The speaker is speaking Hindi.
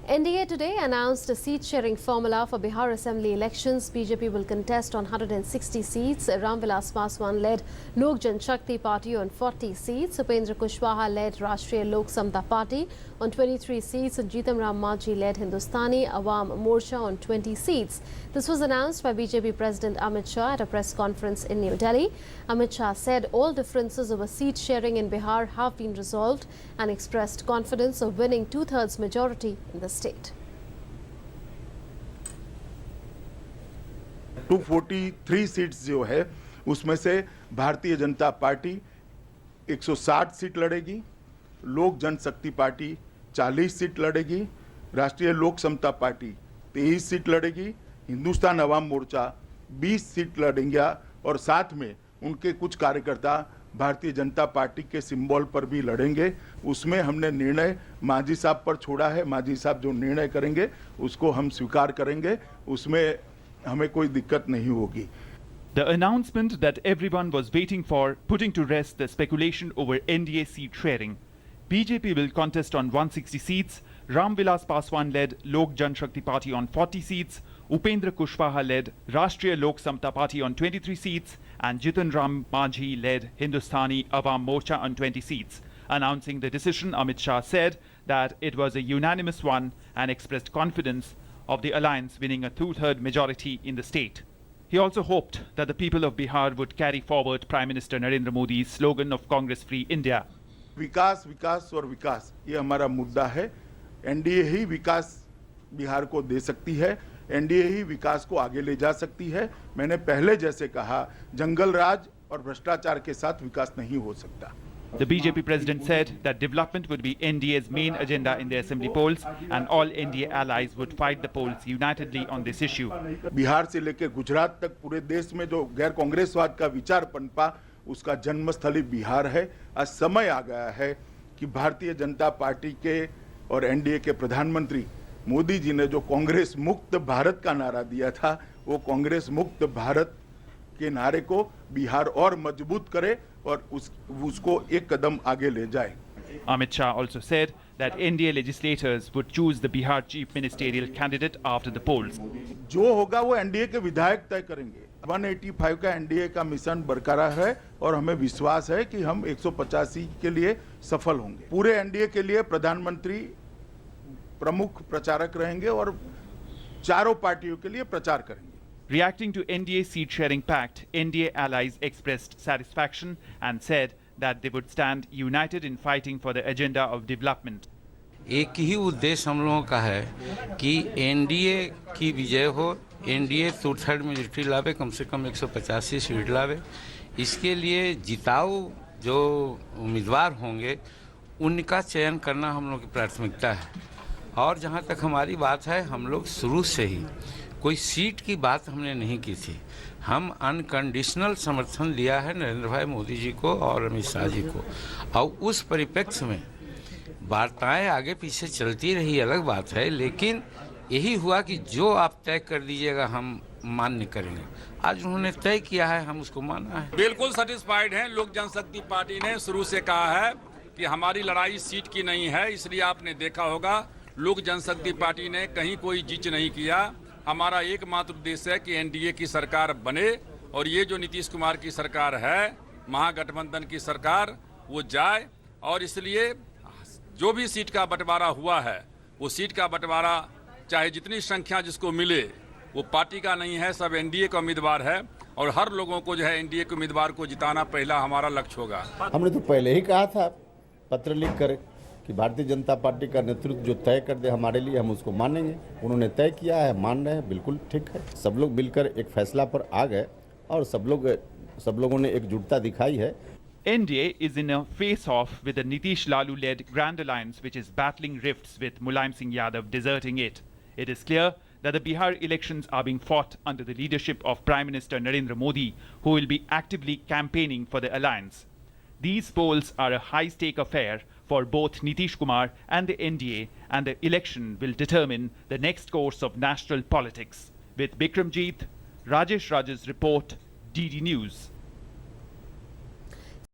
NDA today announced a seat-sharing formula for Bihar Assembly elections. BJP will contest on 160 seats. Ramvilas Paswan-led Lok Janshakti Party on 40 seats. Upendra Kushwaha-led Rashtriya Lok Samta Party on 23 seats. And Jitan Ram Manjhi-led Hindustani Awam Morcha on 20 seats. This was announced by BJP President Amit Shah at a press conference in New Delhi. Amit Shah said all differences over seat sharing in Bihar have been resolved and expressed confidence of winning two-thirds majority in the state. 243 seats जो है उसमें से भारतीय जनता पार्टी 160 सीट लड़ेगी, लोक जनशक्ति पार्टी 40 सीट लड़ेगी, राष्ट्रीय लोक समता पार्टी 23 सीट लड़ेगी, हिंदुस्तान अवाम मोर्चा 20 सीट लड़ेंगे और साथ में उनके कुछ कार्यकर्ता भारतीय जनता पार्टी के सिंबल पर भी लड़ेंगे। उसमें हमने निर्णय मांझी साहब पर छोड़ा है। मांझी साहब जो निर्णय करेंगे उसको हम स्वीकार करेंगे, उसमें हमें कोई दिक्कत नहीं होगी। The announcement that everyone was waiting for, putting to rest the speculation over NDA seat sharing. BJP will contest on 160 seats, Ramvilas Paswan-led Lok Janshakti Party on 40 seats, Upendra Kushwaha-led Rashtriya Lok Samta Party on 23 seats, and Jitan Ram Manjhi-led Hindustani Awam Morcha on 20 seats. Announcing the decision, Amit Shah said that it was a unanimous one and expressed confidence of the alliance winning a two-third majority in the state. He also hoped that the people of Bihar would carry forward Prime Minister Narendra Modi's slogan of Congress Free India. विकास विकास और विकास ये हमारा मुद्दा है। एनडीए ही विकास बिहार को दे सकती है, एनडीए ही विकास को आगे ले जा सकती है। मैंने पहले जैसे कहा, जंगल राज और भ्रष्टाचार के साथ विकास नहीं हो सकता। The BJP president said that development would be NDA's main agenda in the assembly polls and all NDA allies would fight the polls unitedly on this issue. Bihar से लेकर गुजरात तक पूरे देश में जो गैर कांग्रेसवाद का विचार पनपा, उसका जन्मस्थली बिहार है। आज समय आ गया है कि भारतीय जनता पार्टी के और एनडीए के प्रधानमंत्री मोदी जी ने जो कांग्रेस मुक्त भारत का नारा दिया था, वो कांग्रेस मुक्त भारत के नारे को बिहार और मजबूत करे और उसको एक कदम आगे ले जाए। Amit Shah also said that NDA legislators would choose the Bihar chief ministerial candidate after the polls. जो होगा वो एनडीए के विधायक तय करेंगे। 185 का एनडीए का मिशन बरकरार है और हमें विश्वास है कि हम 185 के लिए सफल होंगे। पूरे एनडीए के लिए प्रधानमंत्री प्रमुख प्रचारक रहेंगे और चारों पार्टियों के लिए प्रचार करेंगे। Reacting to NDA seat sharing pact, NDA allies expressed satisfaction and said that they would stand united in fighting for the agenda of development. एक ही उद्देश्य हम लोगों का है कि एनडीए की विजय हो, एनडीए टू-थर्ड मेजॉरिटी लावे, कम से कम 185 सीट लावे। इसके लिए जिताऊ जो उम्मीदवार होंगे उनका चयन करना हम लोग की प्राथमिकता है। और जहाँ तक हमारी बात है, हम लोग शुरू से ही कोई सीट की बात हमने नहीं की थी। हम अनकंडीशनल समर्थन दिया है नरेंद्र भाई मोदी जी को और अमित शाह जी को, और उस परिप्रेक्ष्य में वार्ताएं आगे पीछे चलती रही, अलग बात है, लेकिन यही हुआ कि जो आप तय कर दीजिएगा हम मान्य करेंगे। आज उन्होंने तय किया है, हम उसको मानना है। बिल्कुल सेटिस्फाइड हैं। लोक जनशक्ति पार्टी ने शुरू से कहा है कि हमारी लड़ाई सीट की नहीं है, इसलिए आपने देखा होगा लोक जनशक्ति पार्टी ने कहीं कोई जिच नहीं किया। हमारा एकमात्र उद्देश्य है कि एनडीए की सरकार बने और ये जो नीतीश कुमार की सरकार है, महागठबंधन की सरकार, वो जाए। और इसलिए जो भी सीट का बंटवारा हुआ है, वो सीट का बंटवारा चाहे जितनी संख्या जिसको मिले, वो पार्टी का नहीं है, सब एनडीए का उम्मीदवार है और हर लोगों को जो है एनडीए के उम्मीदवार को जिताना पहला हमारा लक्ष्य होगा। हमने तो पहले ही कहा था पत्र लिख कर कि भारतीय जनता पार्टी का नेतृत्व जो तय कर दे हमारे लिए, हम उसको मानेंगे। उन्होंने तय किया है, मान रहे हैं, बिल्कुल ठीक है। सब लोग मिलकर एक फैसला पर आ गए और सब लोगों ने एकजुटता दिखाई है। NDA is in a face-off with the Nitish Lalu-led Grand Alliance, which is battling rifts with Mulayam Singh Yadav deserting it. It is clear that the Bihar elections are being fought under the leadership of Prime Minister Narendra Modi, who will be actively campaigning for the alliance. These polls are a high-stake affair for both Nitish Kumar and the NDA, and the election will determine the next course of national politics. With Bikramjeet, Rajesh Raj's report, DD News.